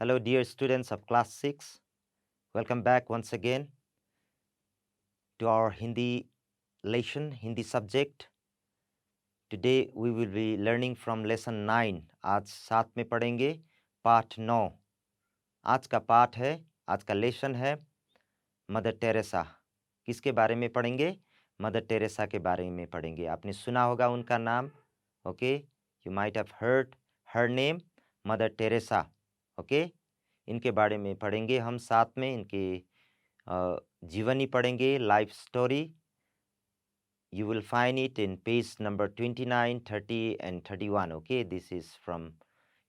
Hello, dear students of class 6. Welcome back once again to our Hindi lesson, Hindi subject. Today we will be learning from lesson 9. आज साथ में पढ़ेंगे पाठ 9. आज का पाठ है, आज का लेसन है मदर टेरेसा. किसके बारे में पढ़ेंगे? मदर टेरेसा के बारे में पढ़ेंगे. आपने सुना होगा उनका नाम. Okay, you might have heard her name, mother Teresa. Okay, इनके बारे में पढ़ेंगे हम साथ में. इनके जीवनी पढ़ेंगे, life story. You will find it in page number 29, 30 and 31. Okay, this is from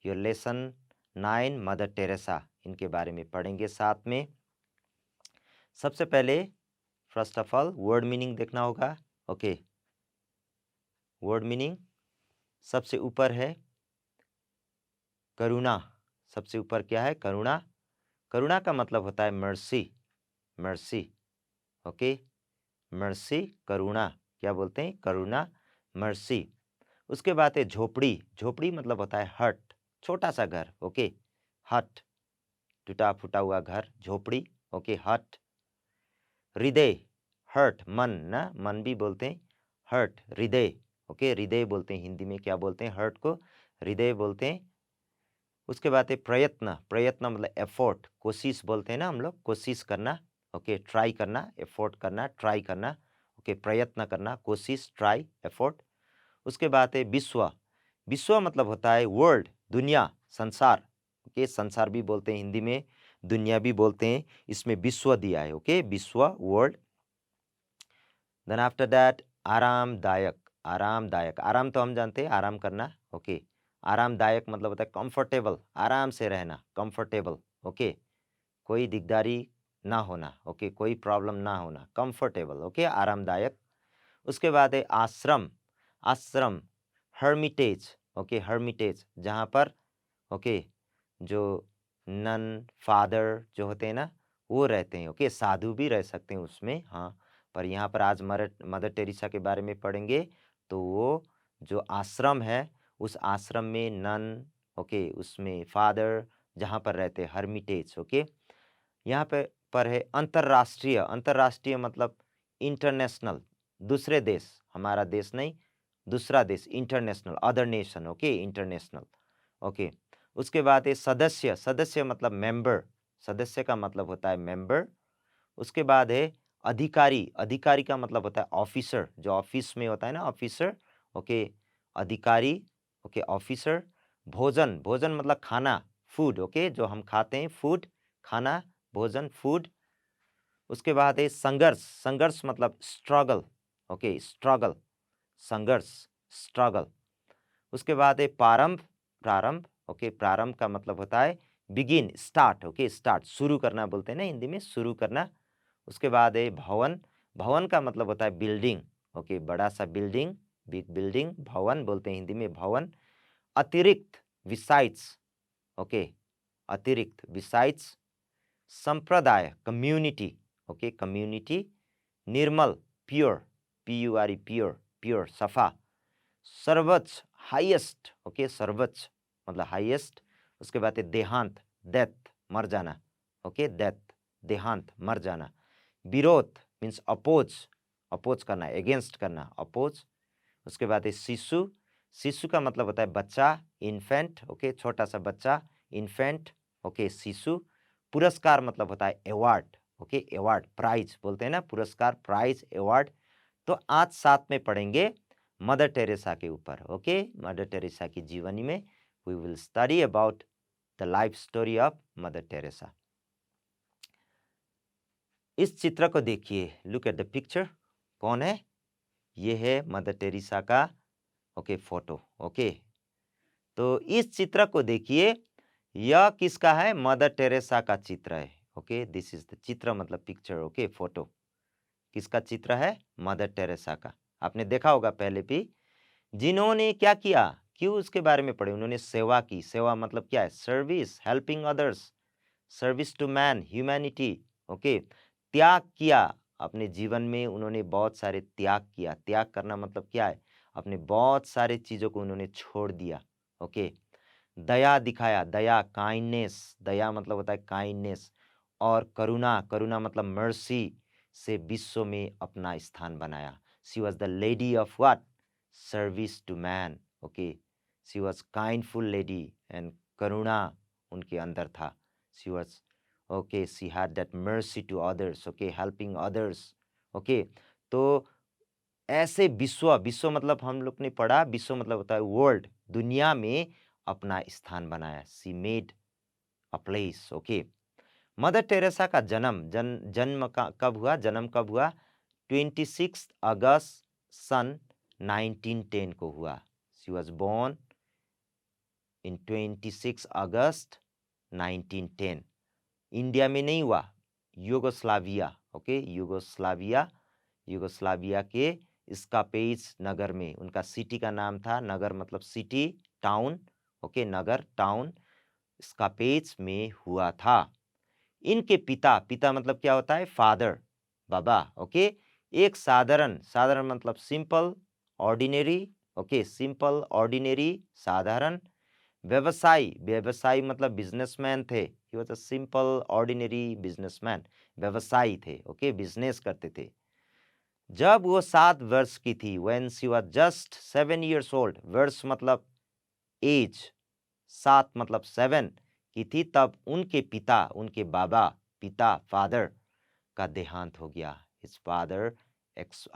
your lesson 9, mother Teresa. इनके बारे में पढ़ेंगे साथ में. सबसे पहले first of all word meaning देखना होगा. ओके, वर्ड मीनिंग सबसे ऊपर है करुणा. सबसे ऊपर क्या है? करुणा. करुणा का मतलब होता है मर्सी. मर्सी. ओके, मर्सी, करुणा. क्या बोलते हैं? करुणा, मर्सी. उसके बाद है झोपड़ी. झोपड़ी मतलब होता है हट, छोटा सा घर. ओके, हट, टूटा फूटा हुआ घर, झोपड़ी. ओके, हट. हृदय, हर्ट, मन ना, मन भी बोलते हैं. हर्ट, हृदय. ओके, हृदय बोलते हैं हिंदी में. क्या बोलते हैं? हर्ट को हृदय बोलते हैं. उसके बाद है प्रयत्न. प्रयत्न मतलब एफोर्ट, कोशिश बोलते हैं ना हम लोग, कोशिश करना. ओके, ट्राई करना, एफोर्ट करना, ट्राई करना. ओके, प्रयत्न करना, कोशिश, ट्राई, एफोर्ट. उसके बाद है विश्व. विश्व मतलब होता है वर्ल्ड, दुनिया, संसार. ओके, संसार भी बोलते हैं हिंदी में, दुनिया भी बोलते हैं. इसमें विश्व दिया है. ओके, विश्व, वर्ल्ड. देन आफ्टर दैट आरामदायक. आरामदायक, आराम तो हम जानते हैं, आराम करना. ओके, आरामदायक मतलब होता है कंफर्टेबल, आराम से रहना, कंफर्टेबल. ओके, कोई दिकदारी ना होना. ओके, कोई प्रॉब्लम ना होना, कंफर्टेबल. ओके, आरामदायक. उसके बाद है आश्रम. आश्रम, हर्मिटेज. ओके, हर्मिटेज, जहाँ पर ओके जो नन फादर जो होते हैं ना, वो रहते हैं. ओके, साधु भी रह सकते हैं उसमें. हाँ, पर यहाँ पर आज मदर टेरेसा के बारे में पढ़ेंगे. तो वो जो आश्रम है, उस आश्रम में नन, ओके, उसमें फादर जहाँ पर रहते हैं, हर्मिटेज. ओके, यहाँ पे पर है अंतर्राष्ट्रीय. अंतर्राष्ट्रीय मतलब इंटरनेशनल, दूसरे देश, हमारा देश नहीं, दूसरा देश, international, other nation. Okay, international. Okay, उसके बाद है सदस्य. सदस्य मतलब मेंबर. सदस्य का मतलब होता है मेंबर. उसके बाद है अधिकारी. अधिकारी का मतलब होता है ऑफिसर, जो ऑफिस में होता है ना, ऑफिसर. ओके, अधिकारी. Okay, officer. भोजन. भोजन मतलब खाना, फूड. ओके, जो हम खाते हैं, फूड, खाना, भोजन, फूड. उसके बाद है संघर्ष. संघर्ष मतलब स्ट्रगल. ओके, स्ट्रगल, संघर्ष, स्ट्रगल. उसके बाद है प्रारंभ. प्रारंभ. ओके, प्रारंभ का मतलब होता है बिगिन, स्टार्ट. ओके, स्टार्ट, शुरू करना बोलते हैं ना हिंदी में, शुरू करना. उसके बाद है भवन. भवन का मतलब होता है बिल्डिंग. ओके, बड़ा सा बिल्डिंग, बिग बिल्डिंग, भवन बोलते हैं हिंदी में, भवन. अतिरिक्त, बिसाइड्स. ओके, अतिरिक्त, बिसाइड्स. संप्रदाय, कम्युनिटी. Okay, community. निर्मल, प्योर, PURE, प्योर, प्योर, सफा. सर्वोच्च, हाईएस्ट. ओके, सर्वोच्च मतलब हाईएस्ट. उसके बाद है देहांत, डेथ, मर जाना. ओके, डेथ, देहांत, मर जाना. विरोध मीन्स अपोज, अपोज करना, अगेंस्ट करना, अपोज. उसके बाद है शिशु. शिशु का मतलब होता है बच्चा, इन्फेंट. ओके, छोटा सा बच्चा, इन्फेंट. ओके, शिशु. पुरस्कार मतलब होता है अवार्ड. ओके, अवार्ड, प्राइज बोलते हैं ना, पुरस्कार, प्राइज, अवार्ड. तो आज साथ में पढ़ेंगे मदर टेरेसा के ऊपर. ओके, मदर टेरेसा की जीवनी में we will study about the life story of Mother Teresa. इस चित्र को देखिए, लुक एट द पिक्चर. कौन है? ये है मदर टेरेसा का ओके फोटो. ओके, तो इस चित्र को देखिए, यह किसका है? मदर टेरेसा का चित्र है. ओके, दिस इज द चित्र मतलब पिक्चर. ओके, फोटो किसका चित्र है? मदर टेरेसा का. आपने देखा होगा पहले भी. जिन्होंने क्या किया, क्यों उसके बारे में पढ़े? उन्होंने सेवा की. सेवा मतलब क्या है? Service, helping others, service to man, humanity. Okay, त्याग किया अपने जीवन में. उन्होंने बहुत सारे त्याग किया. त्याग करना मतलब क्या है? अपने बहुत सारे चीज़ों को उन्होंने छोड़ दिया. ओके, दया दिखाया, दया काइंडनेस, दया मतलब होता है काइंडनेस, और करुणा, करुणा मतलब मर्सी से विश्व में अपना स्थान बनाया। She was the lady of what? Service to man. Okay, she was kindful lady and करुणा उनके अंदर था। She was okay, she had that mercy to others, okay, helping others. Okay, तो ऐसे विश्व, विश्व मतलब हम लोग ने पढ़ा, विश्व मतलब होता है वर्ल्ड, दुनिया में अपना स्थान बनाया। सी made a place. Okay, mother Teresa का जन्म कब हुआ? जन्म कब हुआ? 26 अगस्त सन 1910 को हुआ। She was born in 26 August 1910। India में नहीं हुआ, यूगोस्लाविया। ओके, यूगोस्लाविया, यूगोस्लाविया के स्कापेज नगर में, उनका सिटी का नाम था, नगर मतलब सिटी, टाउन। ओके, नगर, टाउन, स्कापेज में हुआ था। इनके पिता, पिता मतलब क्या होता है? फादर, बाबा। ओके, एक साधारण, साधारण मतलब simple, ordinary. Okay, simple, ordinary, साधारण व्यवसायी, व्यवसायी मतलब बिजनेसमैन थे। He was a simple ordinary businessman, व्यवसायी थे। ओके, बिजनेस करते थे। जब वो 7 वर्ष की थी, when she was just 7 years old, वर्ष मतलब एज, 7 मतलब 7 की थी, तब उनके पिता, उनके बाबा, पिता, फादर का देहांत हो गया। His father,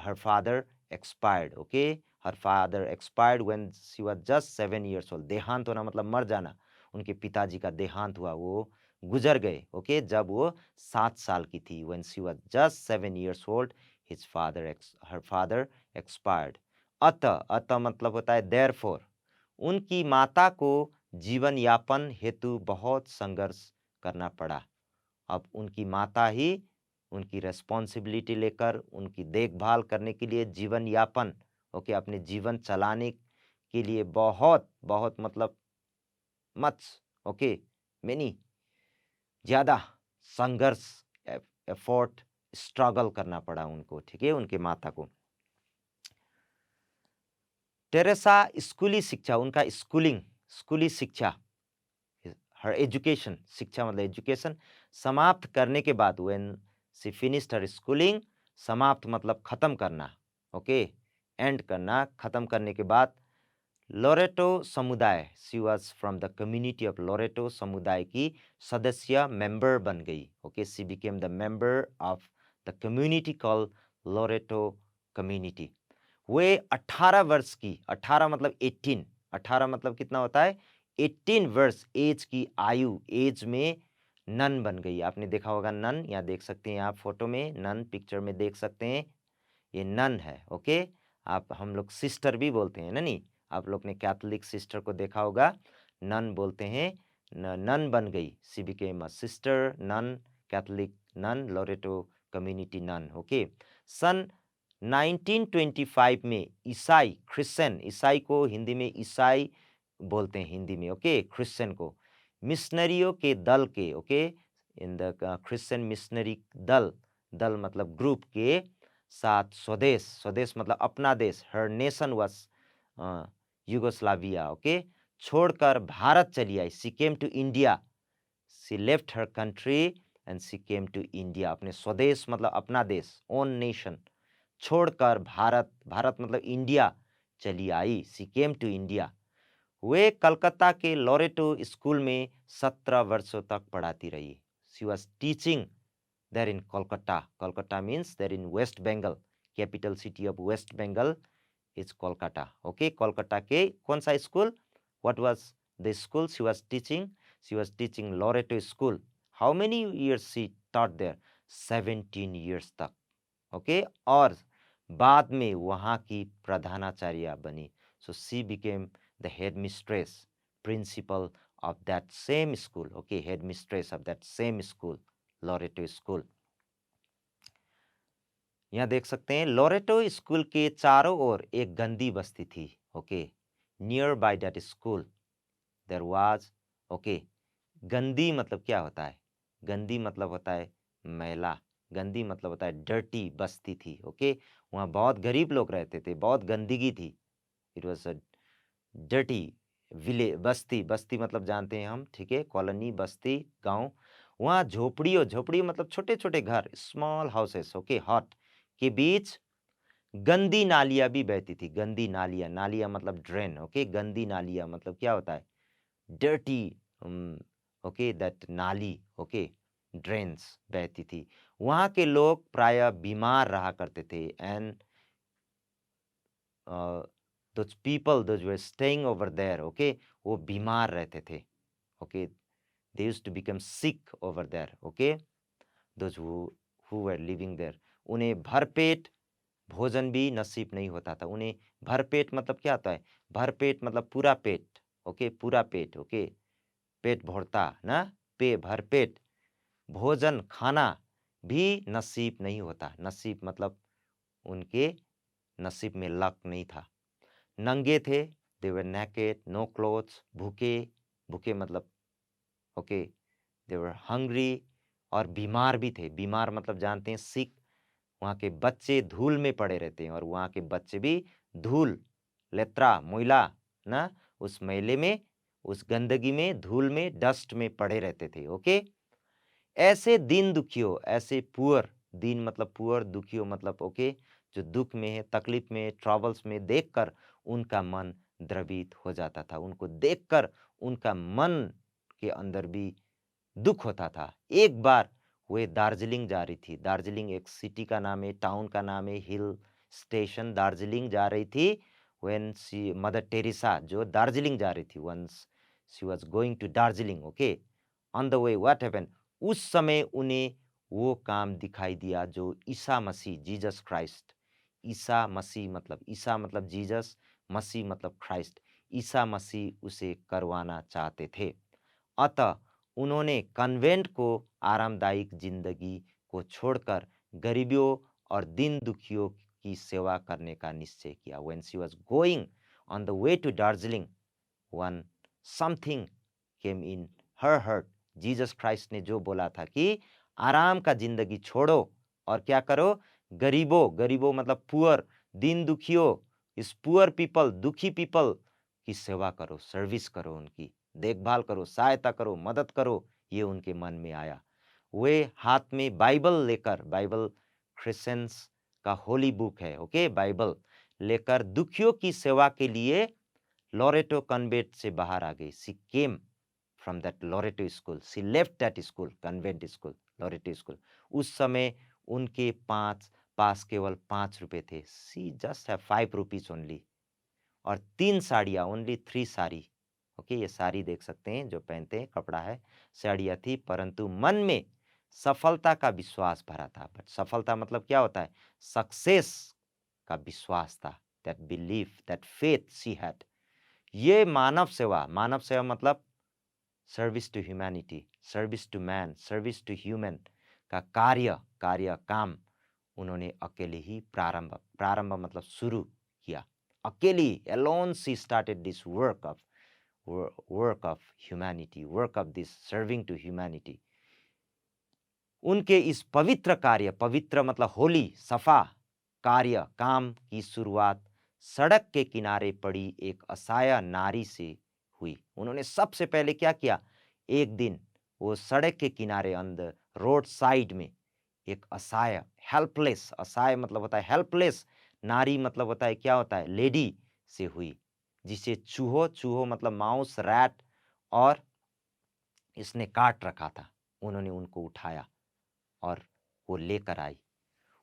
her father expired. Okay, her father expired when she was just 7 years old। देहांत होना मतलब मर जाना। उनके पिताजी का देहांत हुआ, वो गुजर गए। ओके, जब वो 7 साल की थी, when she was just 7 years old, his father, her father expired. अतः, अतः मतलब होता है देयरफॉर, उनकी माता को जीवन यापन हेतु बहुत संघर्ष करना पड़ा। अब उनकी माता ही उनकी रेस्पॉन्सिबिलिटी लेकर उनकी देखभाल करने के लिए जीवन यापन, ओके, अपने जीवन चलाने के लिए बहुत बहुत मतलब मच, ओके, मेनी, ज़्यादा संघर्ष, एफर्ट, स्ट्रगल करना पड़ा उनको। ठीक है, उनके माता को। टेरेसा स्कूली शिक्षा, उनका स्कूलिंग, स्कूली शिक्षा, हर एजुकेशन, शिक्षा मतलब एजुकेशन, समाप्त करने के बाद, when she finished her schooling, समाप्त मतलब खत्म करना। ओके, एंड करना, खत्म करने के बाद, लोरेटो समुदाय, she was from the community of Loreto समुदाय की सदस्य, मेंबर बन गई। Okay, she became the member of the community call Loreto community. वे 18 वर्ष की, 18 मतलब 18, 18 मतलब कितना होता है? 18 वर्ष एज की आयु, एज में नन बन गई। आपने देखा होगा नन, यहाँ देख सकते हैं आप फोटो में, नन पिक्चर में देख सकते हैं, ये नन है। ओके, आप, हम लोग सिस्टर भी बोलते हैं ना, नहीं, आप लोग ने कैथोलिक सिस्टर को देखा होगा, नन बोलते हैं। नन बन गई, she became a sister nun, Catholic nun, Loreto community nun. Okay, सन 1925 में ईसाई, क्रिश्चियन, ईसाई को हिंदी में ईसाई बोलते हैं हिंदी में। ओके, क्रिश्चियन को मिशनरियों के दल के, okay, in the Christian missionary दल, दल मतलब ग्रुप के साथ स्वदेश, स्वदेश मतलब अपना देश, her nation was Yugoslavia. Okay, छोड़कर भारत चली आई। She came to India, she left her country and she came to India. अपने स्वदेश मतलब अपना देश, ओन नेशन, छोड़कर भारत, भारत मतलब इंडिया चली आई। She came to India. वे कलकत्ता के लोरेटो स्कूल में 17 वर्षों तक पढ़ाती रही। She was teaching there in Kolkata. Kolkata means there in West Bengal, capital city of West Bengal is Kolkata. Okay, Kolkata के कौन सा school? What was the school she was teaching? She was teaching Loreto school. How many years she taught there? 17 years तक। Okay, और बाद में वहाँ की प्रधानाचार्य बनी। So she became the headmistress, principal of that same school। okay, headmistress of that same school, Loreto school. यहाँ देख सकते हैं लोरेटो स्कूल के चारों ओर एक गंदी बस्ती थी। Okay, nearby that school there was, okay, गंदी मतलब क्या होता है? गंदी मतलब होता है मैला, गंदी मतलब होता है डर्टी, बस्ती थी। ओके, वहाँ बहुत गरीब लोग रहते थे, बहुत गंदगी थी। इट वॉज अ डर्टी विले बस्ती, बस्ती मतलब जानते हैं हम, ठीक है, कॉलोनी, बस्ती, गांव। वहाँ झोपड़ियों, झोपड़ी मतलब छोटे छोटे घर, स्मॉल हाउसेस, ओके, हट के बीच गंदी नालियां भी बहती थी। गंदी नालियां, नालियां मतलब ड्रेन, ओके, गंदी नालियां मतलब क्या होता है, डर्टी, ओके, दैट नाली, ओके, ड्रेन्स बहती थी। वहाँ के लोग प्राय बीमार रहा करते थे। And those people, those were staying over there, okay, वो बीमार रहते थे, okay, they used to become sick over there, okay, those who were living there, उन्हें भरपेट भोजन भी नसीब नहीं होता था। उन्हें भरपेट मतलब क्या होता है, भरपेट मतलब पूरा पेट, ओके, पूरा पेट, ओके, पेट भरता ना, भरपेट भोजन खाना भी नसीब नहीं होता। नसीब मतलब उनके नसीब में लक नहीं था। नंगे थे, दे वर नेकेड, नो क्लोथ्स, भूखे, भूखे मतलब ओके, दे वर हंग्री, और बीमार भी थे। बीमार मतलब जानते हैं, सिक। वहाँ के बच्चे धूल में पड़े रहते हैं, और वहाँ के बच्चे भी धूल, लेत्रा, मोइला ना, उस मैले में, उस गंदगी में, धूल में, डस्ट में पड़े रहते थे, ओके। ऐसे दीन दुखियों, ऐसे पुअर, दीन मतलब पुअर, दुखियों मतलब ओके, जो दुख में है, तकलीफ में, ट्रबल्स में देखकर उनका मन द्रवित हो जाता था। उनको देखकर उनका मन के अंदर भी दुख होता था। एक बार वे दार्जिलिंग जा रही थी। दार्जिलिंग एक सिटी का नाम है, टाउन का नाम है, हिल स्टेशन, दार्जिलिंग जा रही थी। व्हेन सी मदर टेरेसा जो दार्जिलिंग जा रही थी, once she was going to Darjeeling, okay, on the way what happened, उस समय उन्हें वो काम दिखाई दिया जो ईसा मसीह, जीसस क्राइस्ट, ईसा मतलब जीसस, मसीह मतलब क्राइस्ट, ईसा मसीह उसे करवाना चाहते थे। अतः उन्होंने कन्वेंट को आरामदायक जिंदगी को छोड़कर गरीबियों और दीन दुखियों की सेवा करने का निश्चय किया। When she was going on the way to Darjeeling, one something came in her heart. Jesus Christ ने जो बोला था कि आराम का जिंदगी छोड़ो और क्या करो, गरीबों, गरीबों मतलब पुअर, दीन दुखियों, इस पुअर पीपल, दुखी पीपल की सेवा करो, सर्विस करो, उनकी देखभाल करो, सहायता करो, मदद करो। ये उनके मन में आया। वे हाथ में बाइबल लेकर, बाइबल क्रिश्चियंस का होली बुक है, ओके, बाइबल लेकर दुखियों की सेवा के लिए लॉरेटो कन्वेंट से बाहर आ गई। She came from that Loreto school, she left that school, convent school, Loreto school. उस समय उनके पास केवल 5 रुपए थे। She just have 5 rupees only, और 3 साड़ियाँ, ओनली 3 साड़ी, ओके, ये साड़ी देख सकते हैं जो पहनते हैं, कपड़ा है, साड़ियाँ थी। परंतु मन में सफलता का विश्वास भरा था। बट सफलता मतलब क्या होता है, सक्सेस का विश्वास था, that belief, that faith she had. ये मानव सेवा, मानव सेवा मतलब service to humanity, service to man, service to human का काम उन्होंने अकेले ही प्रारंभ मतलब शुरू किया। अकेली, alone she started this work of humanity, work of this serving to humanity. उनके इस पवित्र कार्य, पवित्र मतलब होली, सफा कार्य, काम की शुरुआत सड़क के किनारे पड़ी एक असहाय नारी से हुई। उन्होंने सबसे पहले क्या किया, एक दिन वो सड़क के किनारे, अंदर रोड साइड में एक असहाय, हेल्पलेस, असहाय मतलब होता है हेल्पलेस, नारी मतलब होता है क्या होता है, लेडी से हुई, जिसे चूहो मतलब माउस, रैट और इसने काट रखा था। उन्होंने उनको उठाया और वो लेकर आई।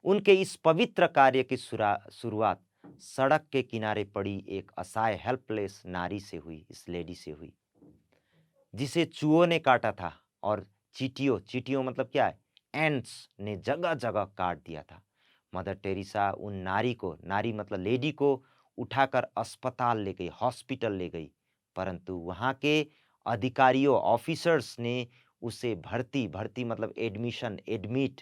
उनके इस पवित्र कार्य की शुरुआत सड़क के किनारे पड़ी एक असहाय हेल्पलेस नारी से हुई, इस लेडी से हुई, जिसे चूहों ने काटा था, और चींटियों मतलब क्या है, एंट्स ने जगह जगह काट दिया था। मदर टेरेसा उन नारी को, नारी मतलब लेडी को उठाकर अस्पताल ले गई, हॉस्पिटल ले गई। परंतु वहाँ के अधिकारियों, ऑफिसर्स ने उसे भर्ती मतलब एडमिट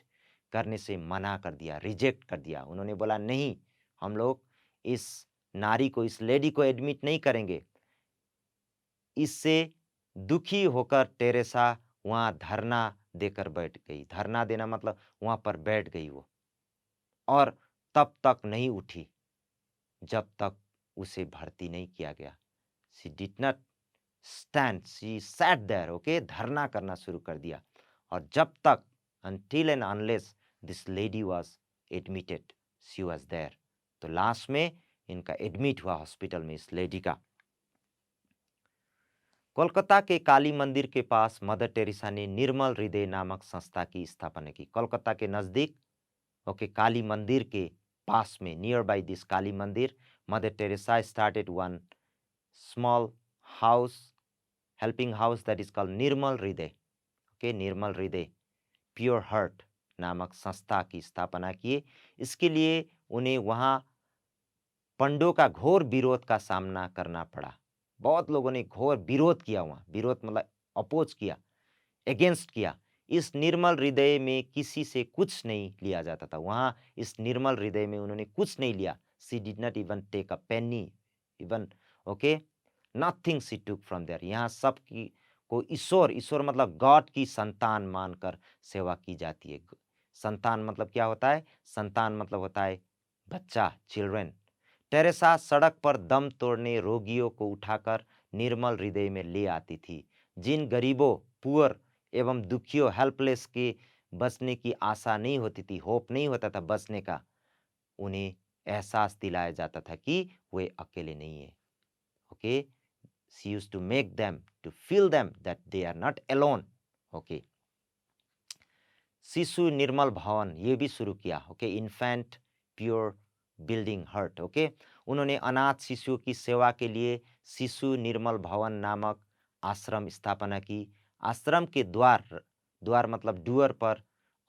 करने से मना कर दिया, रिजेक्ट कर दिया। उन्होंने बोला नहीं, हम लोग इस नारी को, इस लेडी को एडमिट नहीं करेंगे। इससे दुखी होकर टेरेसा वहां धरना देकर बैठ गई। धरना देना मतलब वहां पर बैठ गई वो, और तब तक नहीं उठी जब तक उसे भर्ती नहीं किया गया। She did not stand, she sat there, okay, धरना करना शुरू कर दिया। और जब तक, until and unless this lady was admitted, she was there। तो लास्ट में इनका एडमिट हुआ हॉस्पिटल में, इस लेडी का। कोलकाता के काली मंदिर के पास मदर टेरेसा ने निर्मल हृदय नामक संस्था की स्थापना की। कोलकाता के नजदीक, ओके, काली मंदिर के पास में, near by this Kali Mandir, Mother Teresa started one small house, helping house, that is called Nirmal Hriday, okay, निर्मल हृदय, प्योर हार्ट नामक संस्था की स्थापना किए। इसके लिए उन्हें वहां पंडों का घोर विरोध का सामना करना पड़ा। बहुत लोगों ने घोर विरोध किया, वहां विरोध मतलब अपोज किया, अगेंस्ट किया। इस निर्मल हृदय में किसी से कुछ नहीं लिया जाता था। वहां इस निर्मल हृदय में उन्होंने कुछ नहीं लिया। She did not even take a penny even, okay, nothing she took from there. यहाँ सब की को ईश्वर, ईश्वर मतलब गॉड की संतान मानकर सेवा की जाती है। संतान मतलब क्या होता है? संतान मतलब होता है बच्चा, चिल्ड्रन। टेरेसा सड़क पर दम तोड़ने रोगियों को उठाकर निर्मल हृदय में ले आती थी। जिन गरीबों, पुअर एवं दुखियों, हेल्पलेस के बचने की आशा नहीं होती थी, होप नहीं होता था बचने का, उन्हें एहसास दिलाया जाता था कि वे अकेले नहीं है। Okay, she used to make them, to feel them that they are not alone. Okay, Shishu Nirmal Bhavan ये भी शुरू किया। Okay, infant pure building hurt. Okay, उन्होंने अनाथ शिशुओं की सेवा के लिए शिशु निर्मल भवन नामक आश्रम स्थापना की। आश्रम के द्वार, द्वार मतलब डुअर पर,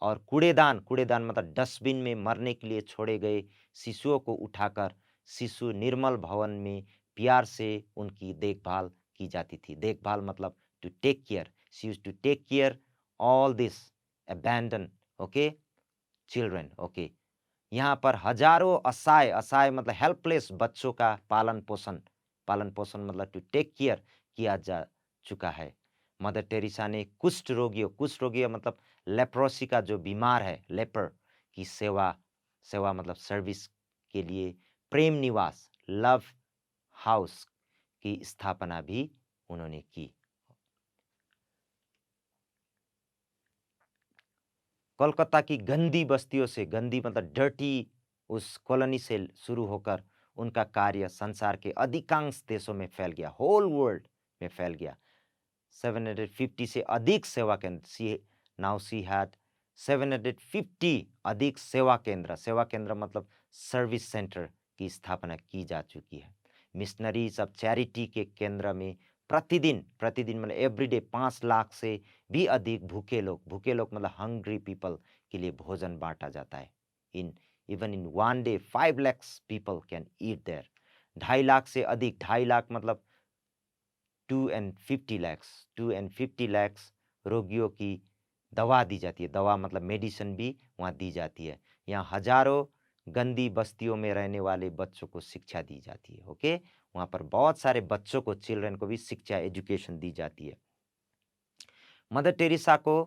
और कूड़ेदान, कूड़ेदान मतलब डस्टबिन में मरने के लिए छोड़े गए शिशुओं को उठाकर शिशु निर्मल भवन में प्यार से उनकी देखभाल की जाती थी। देखभाल मतलब to take care, she used to take care all this abandon, okay, children. Okay, यहाँ पर हजारों असहाय, असहाय मतलब हेल्पलेस बच्चों का पालन पोषण, पालन पोषण मतलब टू टेक केयर किया जा चुका है। मदर टेरेसा ने कुष्ठ रोगियों, कुष्ठ रोगी मतलब लेप्रोसी का जो बीमार है, लेपर की सेवा, सेवा मतलब सर्विस के लिए प्रेम निवास, लव हाउस की स्थापना भी उन्होंने की। कोलकाता की गंदी बस्तियों से, गंदी मतलब डर्टी, उस कॉलोनी से शुरू होकर उनका कार्य संसार के अधिकांश देशों में फैल गया, होल वर्ल्ड में फैल गया। 750 से अधिक सेवा केंद्र, सी नाउ सी हैड 750 अधिक सेवा केंद्र, सेवा केंद्र मतलब सर्विस सेंटर की स्थापना की जा चुकी है। मिशनरीज ऑफ चैरिटी के केंद्र में प्रतिदिन, प्रतिदिन मतलब एवरीडे 5 लाख से भी अधिक भूखे लोग, भूखे लोग मतलब हंग्री पीपल के लिए भोजन बांटा जाता है। In even in one day 5 lakh people can eat there. 2.5 lakh से अधिक, 2.5 लाख मतलब 250 lakhs, 250 lakhs रोगियों की दवा दी जाती है। दवा मतलब मेडिसिन भी वहाँ दी जाती है। यहाँ हजारों गंदी बस्तियों में रहने वाले बच्चों को शिक्षा दी जाती है। ओके, वहाँ पर बहुत सारे बच्चों को, चिल्ड्रन को भी शिक्षा, एजुकेशन दी जाती है। मदर टेरेसा को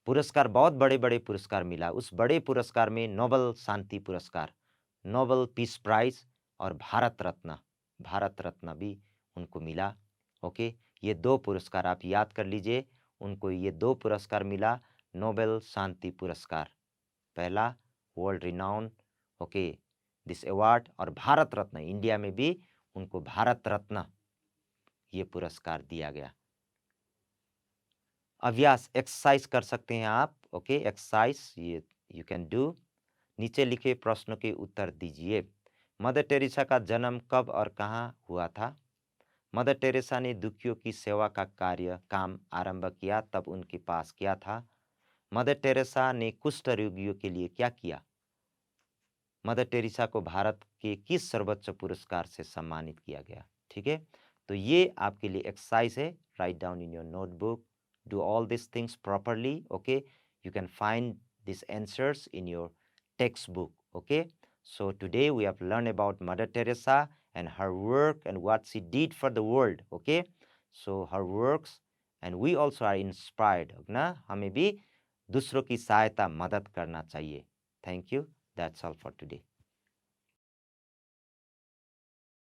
पुरस्कार, बहुत बड़े बड़े पुरस्कार मिला। उस बड़े पुरस्कार में नोबेल शांति पुरस्कार, नोबेल पीस प्राइज और भारत रत्न, भारत रत्न भी उनको मिला। ओके, ये 2 पुरस्कार आप याद कर लीजिए। उनको ये 2 पुरस्कार मिला, नोबेल शांति पुरस्कार पहला, world renown, okay, this award, और भारत रत्न, इंडिया में भी उनको भारत रत्न ये पुरस्कार दिया गया। अभ्यास, एक्सरसाइज कर सकते हैं आप। ओके, एक्सरसाइज ये यू कैन डू। नीचे लिखे प्रश्नों के उत्तर दीजिए। मदर टेरेसा का जन्म कब और कहाँ हुआ था? मदर टेरेसा ने दुखियों की सेवा का काम आरंभ किया, तब उनके पास क्या था? मदर टेरेसा ने कुष्ठ रोगियों के लिए क्या किया? मदर टेरेसा को भारत के किस सर्वोच्च पुरस्कार से सम्मानित किया गया? ठीक है, तो ये आपके लिए एक्सरसाइज है। Write down in your notebook, do all these things properly. Okay, you can find these answers in your textbook. Okay, so today we have learned about Mother Teresa and her work and what she did for the world. Okay, so her works, and we also are inspired ना, हमें भी दूसरों की सहायता, मदद करना चाहिए। Thank you, that's all for today.